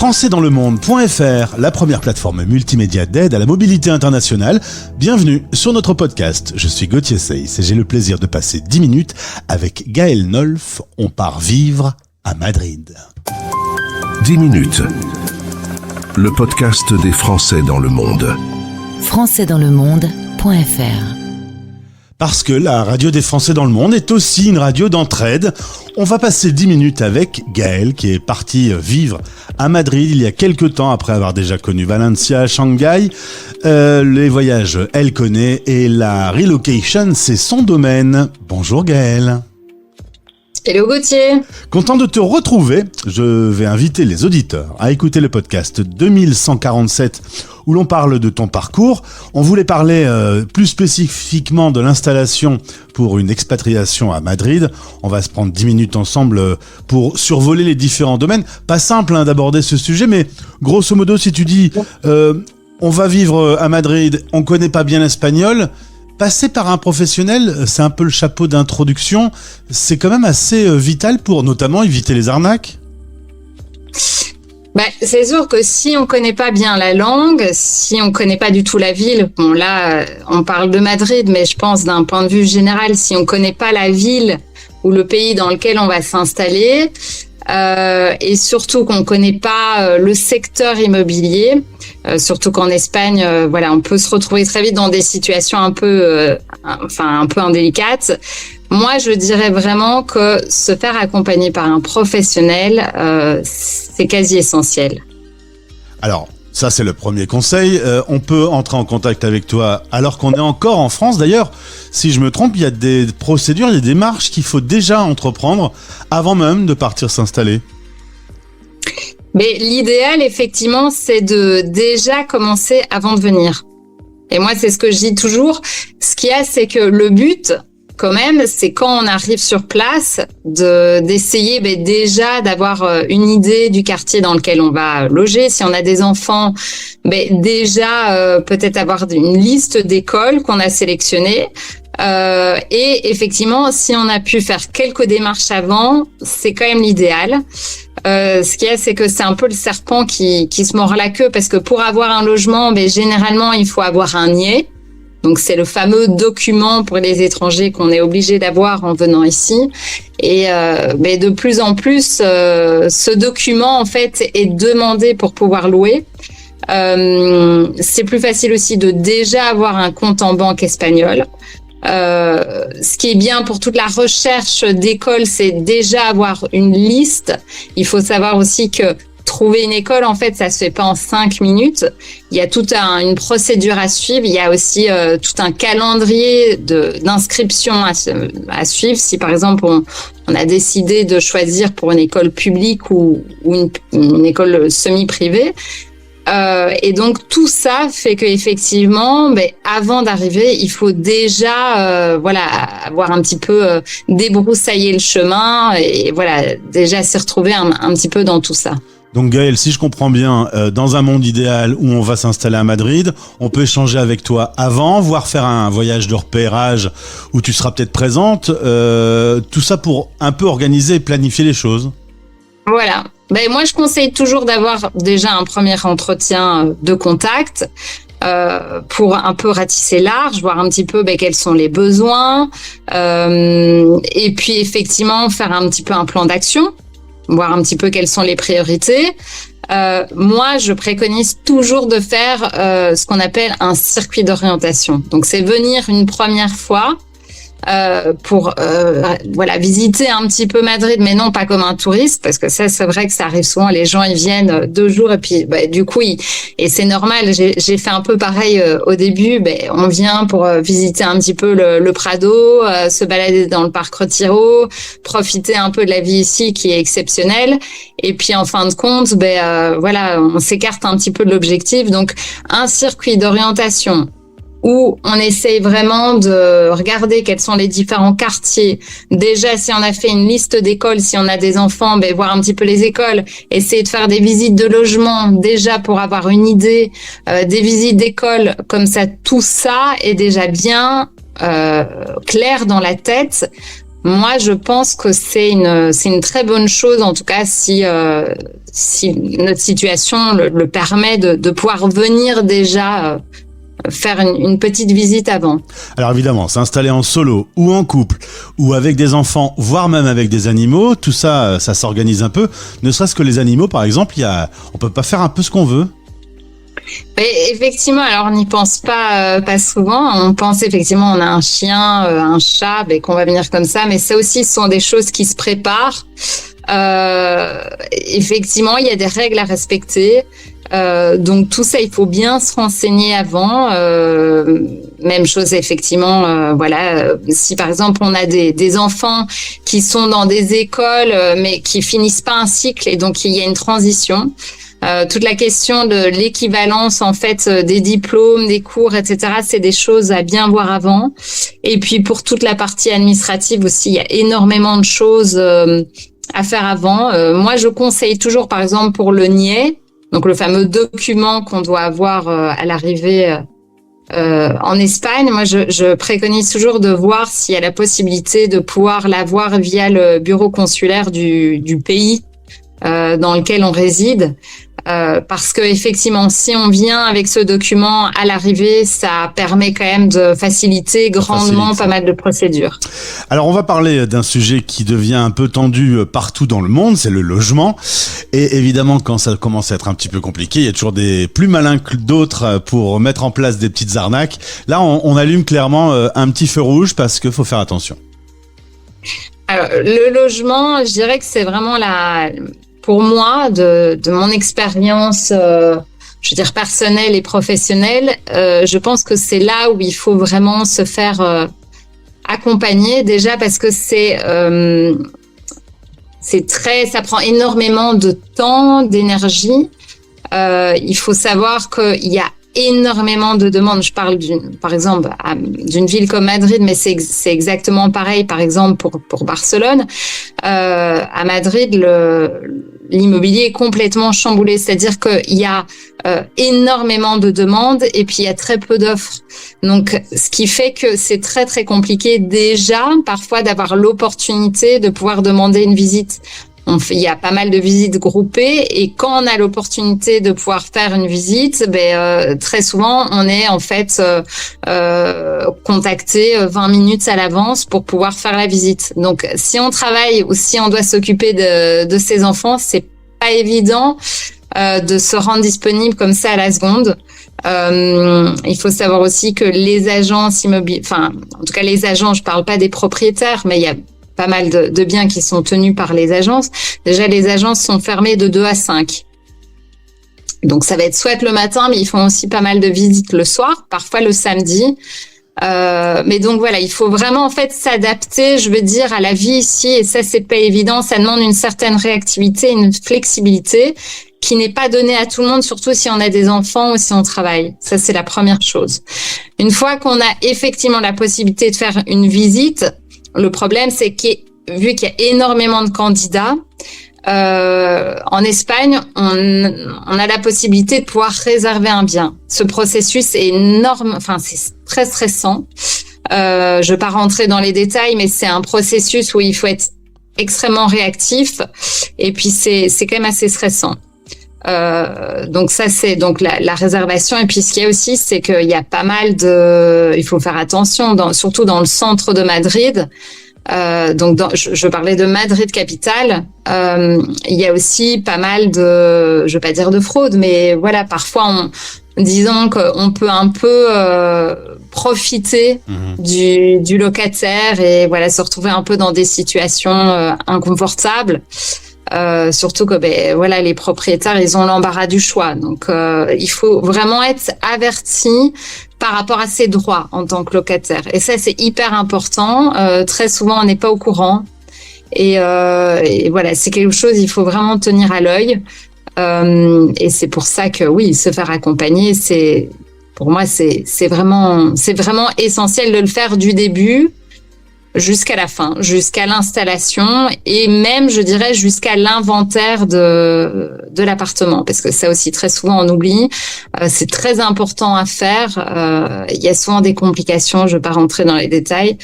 françaisdanslemonde.fr, la première plateforme multimédia d'aide à la mobilité internationale. Bienvenue sur notre podcast. Je suis Gauthier Seyss et j'ai le plaisir de passer 10 minutes avec Gaël Nolf. On part vivre à Madrid. 10 minutes. Le podcast des Français dans le monde. françaisdanslemonde.fr. Parce que la radio des Français dans le monde est aussi une radio d'entraide. On va passer 10 minutes avec Gaël qui est parti vivre à Madrid il y a quelques temps après avoir déjà connu Valencia, Shanghai. Les voyages, elle connaît et la relocation, c'est son domaine. Bonjour Gaël. Hello Gauthier. Content de te retrouver. Je vais inviter les auditeurs à écouter le podcast 2147 où l'on parle de ton parcours. On voulait parler plus spécifiquement de l'installation pour une expatriation à Madrid. On va se prendre 10 minutes ensemble pour survoler les différents domaines. Pas simple d'aborder ce sujet, mais grosso modo, si tu dis on va vivre à Madrid, on connaît pas bien l'espagnol, passer par un professionnel, c'est un peu le chapeau d'introduction. C'est quand même assez vital pour notamment éviter les arnaques. C'est sûr que si on connaît pas bien la langue, si on connaît pas du tout la ville, bon là on parle de Madrid, mais je pense d'un point de vue général, si on connaît pas la ville ou le pays dans lequel on va s'installer, et surtout qu'on connaît pas le secteur immobilier, surtout qu'en Espagne, on peut se retrouver très vite dans des situations un peu indélicates. Moi, je dirais vraiment que se faire accompagner par un professionnel, c'est quasi essentiel. Alors, ça c'est le premier conseil. On peut entrer en contact avec toi alors qu'on est encore en France. D'ailleurs, si je me trompe, il y a des procédures, il y a des démarches qu'il faut déjà entreprendre avant même de partir s'installer. Mais l'idéal, effectivement, c'est de déjà commencer avant de venir. Et moi, c'est ce que je dis toujours. Ce qu'il y a, c'est que le but, quand même, c'est quand on arrive sur place d'essayer déjà d'avoir une idée du quartier dans lequel on va loger. Si on a des enfants, déjà peut-être avoir une liste d'écoles qu'on a sélectionnées. Et effectivement, si on a pu faire quelques démarches avant, c'est quand même l'idéal. Ce qu'il y a, c'est que c'est un peu le serpent qui se mord la queue parce que pour avoir un logement, généralement, il faut avoir un NIE. Donc, c'est le fameux document pour les étrangers qu'on est obligé d'avoir en venant ici. Et de plus en plus, ce document, en fait, est demandé pour pouvoir louer. C'est plus facile aussi de déjà avoir un compte en banque espagnol. Ce qui est bien pour toute la recherche d'école, c'est déjà avoir une liste. Il faut savoir aussi que trouver une école, en fait, ça se fait pas en 5 minutes. Il y a toute une procédure à suivre. Il y a aussi tout un calendrier d'inscription à suivre. Si, par exemple, on a décidé de choisir pour une école publique ou une école semi-privée. Et donc, tout ça fait qu'effectivement, avant d'arriver, il faut déjà avoir un petit peu débroussaillé le chemin et déjà s'y retrouver un petit peu dans tout ça. Donc Gaël, si je comprends bien, dans un monde idéal où on va s'installer à Madrid, on peut échanger avec toi avant, voire faire un voyage de repérage où tu seras peut-être présente, tout ça pour un peu organiser et planifier les choses. Voilà. Moi, je conseille toujours d'avoir déjà un premier entretien de contact pour un peu ratisser large, voir un petit peu quels sont les besoins et puis effectivement faire un petit peu un plan d'action, voir un petit peu quelles sont les priorités. Moi, je préconise toujours de faire ce qu'on appelle un circuit d'orientation. Donc, c'est venir une première fois pour visiter un petit peu Madrid, mais non pas comme un touriste, parce que ça, c'est vrai que ça arrive souvent. Les gens, ils viennent 2 jours et puis du coup, et c'est normal. J'ai fait un peu pareil au début. On vient pour visiter un petit peu le Prado, se balader dans le parc Retiro, profiter un peu de la vie ici qui est exceptionnelle. Et puis en fin de compte, on s'écarte un petit peu de l'objectif. Donc un circuit d'orientation où on essaye vraiment de regarder quels sont les différents quartiers. Déjà, si on a fait une liste d'écoles, si on a des enfants, voir un petit peu les écoles, essayer de faire des visites de logement, déjà pour avoir une idée, des visites d'écoles, comme ça, tout ça est déjà bien clair dans la tête. moi, je pense que c'est une très bonne chose, en tout cas, si notre situation le permet de pouvoir venir déjà faire une petite visite avant. Alors évidemment, s'installer en solo ou en couple ou avec des enfants, voire même avec des animaux, tout ça, ça s'organise un peu. Ne serait-ce que les animaux, par exemple, on peut pas faire un peu ce qu'on veut. Mais effectivement, alors on n'y pense pas souvent. On pense effectivement, on a un chien, un chat, qu'on va venir comme ça. Mais ça aussi, ce sont des choses qui se préparent. Effectivement, il y a des règles à respecter. Donc tout ça, il faut bien se renseigner avant. Même chose, effectivement. Si par exemple on a des enfants qui sont dans des écoles, mais qui finissent pas un cycle, et donc il y a une transition. Toute la question de l'équivalence en fait des diplômes, des cours, etc. C'est des choses à bien voir avant. Et puis pour toute la partie administrative aussi, il y a énormément de choses à faire avant. Moi, je conseille toujours, par exemple, pour le NIE, donc le fameux document qu'on doit avoir à l'arrivée en Espagne. Moi, je préconise toujours de voir s'il y a la possibilité de pouvoir l'avoir via le bureau consulaire du pays dans lequel on réside. Parce que effectivement, si on vient avec ce document à l'arrivée, ça permet quand même de faciliter grandement pas mal de procédures. Alors, on va parler d'un sujet qui devient un peu tendu partout dans le monde, c'est le logement. Et évidemment, quand ça commence à être un petit peu compliqué, il y a toujours des plus malins que d'autres pour mettre en place des petites arnaques. Là, on allume clairement un petit feu rouge parce qu'il faut faire attention. Alors, le logement, je dirais que c'est vraiment pour moi, de mon expérience, je veux dire personnelle et professionnelle, je pense que c'est là où il faut vraiment se faire accompagner. Déjà parce que ça prend énormément de temps, d'énergie. Il faut savoir qu'il y a énormément de demandes. Je parle par exemple d'une ville comme Madrid, mais c'est exactement pareil. Par exemple pour Barcelone, à Madrid, l'immobilier est complètement chamboulé. C'est-à-dire qu'il y a énormément de demandes et puis il y a très peu d'offres. Donc, ce qui fait que c'est très très compliqué déjà parfois d'avoir l'opportunité de pouvoir demander une visite. Il y a pas mal de visites groupées et quand on a l'opportunité de pouvoir faire une visite, très souvent on est en fait contacté 20 minutes à l'avance pour pouvoir faire la visite. Donc si on travaille ou si on doit s'occuper de ses enfants, c'est pas évident de se rendre disponible comme ça à la seconde. Il faut savoir aussi que les agences immobilières, enfin en tout cas les agents, je parle pas des propriétaires, mais il y a pas mal de biens qui sont tenus par les agences. Déjà, les agences sont fermées de 2 à 5. Donc, ça va être soit le matin, mais ils font aussi pas mal de visites le soir, parfois le samedi. Mais donc, voilà, il faut vraiment, en fait, s'adapter, je veux dire, à la vie ici. Et ça, c'est pas évident. Ça demande une certaine réactivité, une flexibilité qui n'est pas donnée à tout le monde, surtout si on a des enfants ou si on travaille. Ça, c'est la première chose. Une fois qu'on a effectivement la possibilité de faire une visite, le problème, c'est vu qu'il y a énormément de candidats, en Espagne, on a la possibilité de pouvoir réserver un bien. Ce processus est énorme, enfin c'est très stressant. Je vais pas rentrer dans les détails, mais c'est un processus où il faut être extrêmement réactif et puis c'est quand même assez stressant. Donc ça c'est donc la réservation et puis ce qu'il y a aussi c'est qu'il y a pas mal il faut faire attention surtout dans le centre de Madrid. Donc je parlais de Madrid capitale. Il y a aussi pas mal je vais pas dire de fraude, mais voilà parfois disons qu'on peut un peu profiter du locataire et voilà se retrouver un peu dans des situations inconfortables. Surtout que voilà les propriétaires ils ont l'embarras du choix donc il faut vraiment être averti par rapport à ses droits en tant que locataire et ça c'est hyper important. Très souvent on n'est pas au courant et voilà c'est quelque chose il faut vraiment tenir à l'œil et c'est pour ça que oui se faire accompagner pour moi c'est vraiment essentiel de le faire du début jusqu'à la fin, jusqu'à l'installation et même, je dirais, jusqu'à l'inventaire de l'appartement. Parce que ça aussi, très souvent, on oublie. C'est très important à faire. Il y a souvent des complications, je ne vais pas rentrer dans les détails.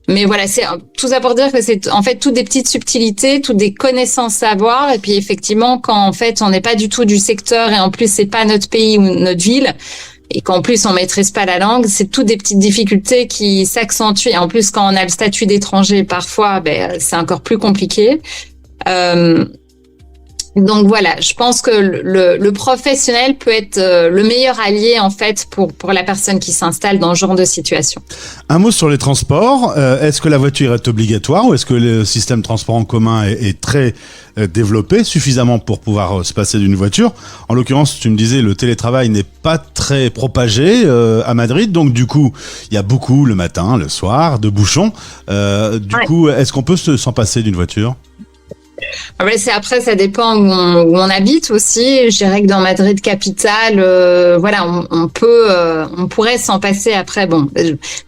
Mais voilà, c'est tout ça pour dire que c'est en fait toutes des petites subtilités, toutes des connaissances à avoir. Et puis effectivement, quand en fait on n'est pas du tout du secteur et en plus c'est pas notre pays ou notre ville et qu'en plus on maîtrise pas la langue, c'est toutes des petites difficultés qui s'accentuent. Et en plus quand on a le statut d'étranger, parfois, c'est encore plus compliqué. Donc voilà, je pense que le professionnel peut être le meilleur allié en fait pour la personne qui s'installe dans ce genre de situation. Un mot sur les transports. Est-ce que la voiture est obligatoire ou est-ce que le système de transport en commun est très développé, suffisamment pour pouvoir se passer d'une voiture? En l'occurrence, tu me disais, le télétravail n'est pas très propagé à Madrid, donc du coup, il y a beaucoup le matin, le soir, de bouchons. Du coup, est-ce qu'on peut s'en passer d'une voiture? Après, ça dépend où on habite aussi. Je dirais que dans Madrid capitale, voilà, on pourrait s'en passer. Après, bon,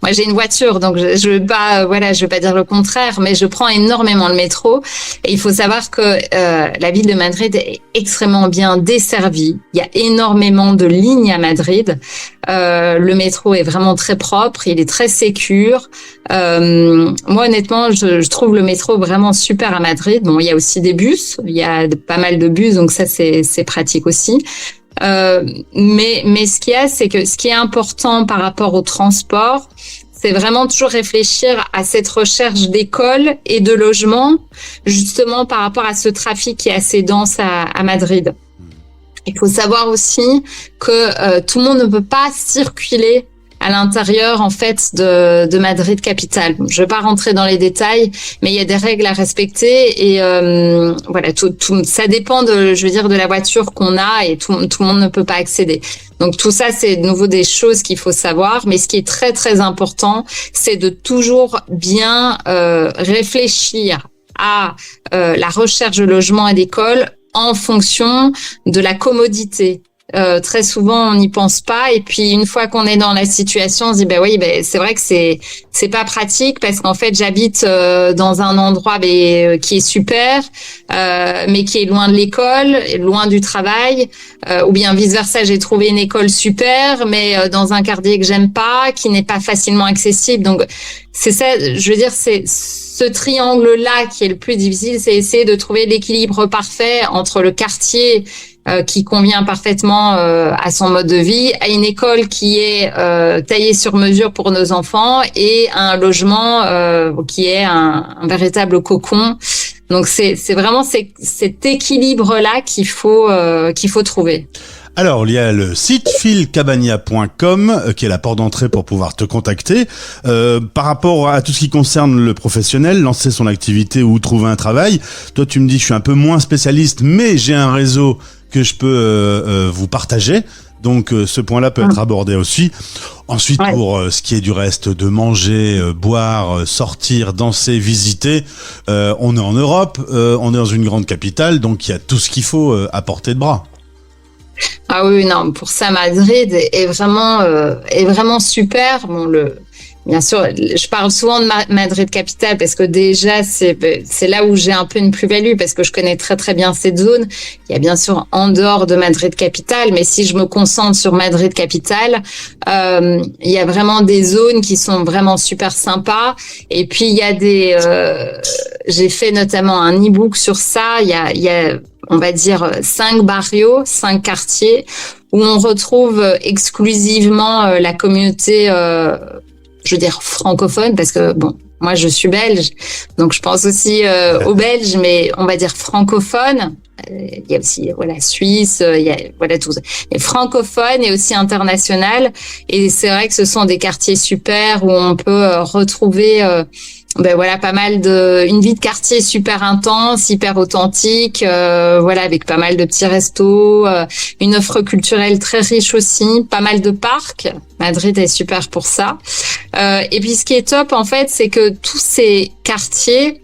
moi j'ai une voiture, donc je veux pas dire le contraire, mais je prends énormément le métro. Et il faut savoir que la ville de Madrid est extrêmement bien desservie. Il y a énormément de lignes à Madrid. Le métro est vraiment très propre, il est très sécure. Moi, honnêtement, je trouve le métro vraiment super à Madrid. Bon, il y a aussi des bus, il y a pas mal de bus, donc ça c'est pratique aussi. Mais ce qu'il y a, c'est que ce qui est important par rapport au transport, c'est vraiment toujours réfléchir à cette recherche d'écoles et de logements, justement par rapport à ce trafic qui est assez dense à Madrid. Il faut savoir aussi que tout le monde ne peut pas circuler à l'intérieur en fait de Madrid capitale. Je vais pas rentrer dans les détails, mais il y a des règles à respecter et voilà, tout ça dépend de la voiture qu'on a et tout le monde ne peut pas accéder. Donc tout ça, c'est de nouveau des choses qu'il faut savoir, mais ce qui est très très important, c'est de toujours bien réfléchir à la recherche de logement et d'école en fonction de la commodité. Très souvent on n'y pense pas et puis une fois qu'on est dans la situation on se dit c'est vrai que c'est pas pratique parce qu'en fait j'habite dans un endroit qui est super mais qui est loin de l'école, loin du travail ou bien vice versa, j'ai trouvé une école super mais dans un quartier que j'aime pas, qui n'est pas facilement accessible. Donc c'est ça, je veux dire, c'est ce triangle-là qui est le plus difficile, c'est essayer de trouver l'équilibre parfait entre le quartier qui convient parfaitement à son mode de vie, à une école qui est taillée sur mesure pour nos enfants et un logement qui est un véritable cocon. Donc c'est vraiment cet équilibre-là qu'il faut trouver. Alors, il y a le site philcabania.com qui est la porte d'entrée pour pouvoir te contacter. Par rapport à tout ce qui concerne le professionnel, lancer son activité ou trouver un travail, toi tu me dis je suis un peu moins spécialiste, mais j'ai un réseau que je peux vous partager. Donc ce point-là peut être abordé aussi. Ensuite, pour ce qui est du reste de manger, boire, sortir, danser, visiter, on est en Europe, on est dans une grande capitale, donc il y a tout ce qu'il faut à portée de bras. Ah oui, non, pour ça, Madrid est vraiment super. Bon, bien sûr, je parle souvent de Madrid capitale parce que déjà, c'est là où j'ai un peu une plus-value parce que je connais très, très bien cette zone. Il y a bien sûr en dehors de Madrid capitale, mais si je me concentre sur Madrid capitale, il y a vraiment des zones qui sont vraiment super sympas. Et puis, il y a j'ai fait notamment un e-book sur ça. Il y a on va dire 5 barrios, 5 quartiers où on retrouve exclusivement la communauté, je veux dire francophone, parce que bon, moi je suis belge, donc je pense aussi aux Belges, mais on va dire francophone. Il y a aussi Suisse, il y a tout ça. Et francophone et aussi international. Et c'est vrai que ce sont des quartiers super où on peut retrouver pas mal une vie de quartier super intense, hyper authentique, avec pas mal de petits restos, une offre culturelle très riche aussi, pas mal de parcs. Madrid est super pour ça. Et puis ce qui est top en fait, c'est que tous ces quartiers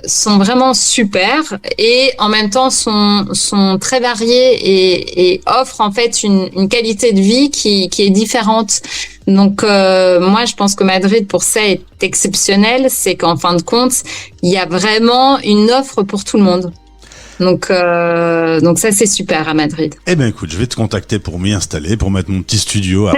sont vraiment super et en même temps sont très variés et offrent en fait une qualité de vie qui est différente. Donc moi je pense que Madrid pour ça est exceptionnel, c'est qu'en fin de compte il y a vraiment une offre pour tout le monde. Donc ça, c'est super à Madrid. Eh ben écoute, je vais te contacter pour m'y installer, pour mettre mon petit studio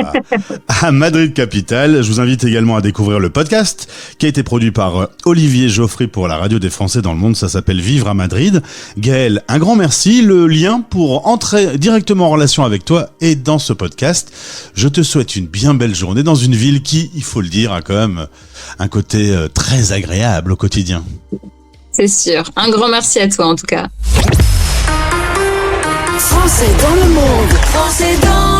à Madrid capitale. Je vous invite également à découvrir le podcast qui a été produit par Olivier Geoffrey pour la radio des Français dans le monde. Ça s'appelle Vivre à Madrid. Gaël, un grand merci. Le lien pour entrer directement en relation avec toi est dans ce podcast. Je te souhaite une bien belle journée dans une ville qui, il faut le dire, a quand même un côté très agréable au quotidien. C'est sûr. Un grand merci à toi en tout cas. Français dans le monde. Français dans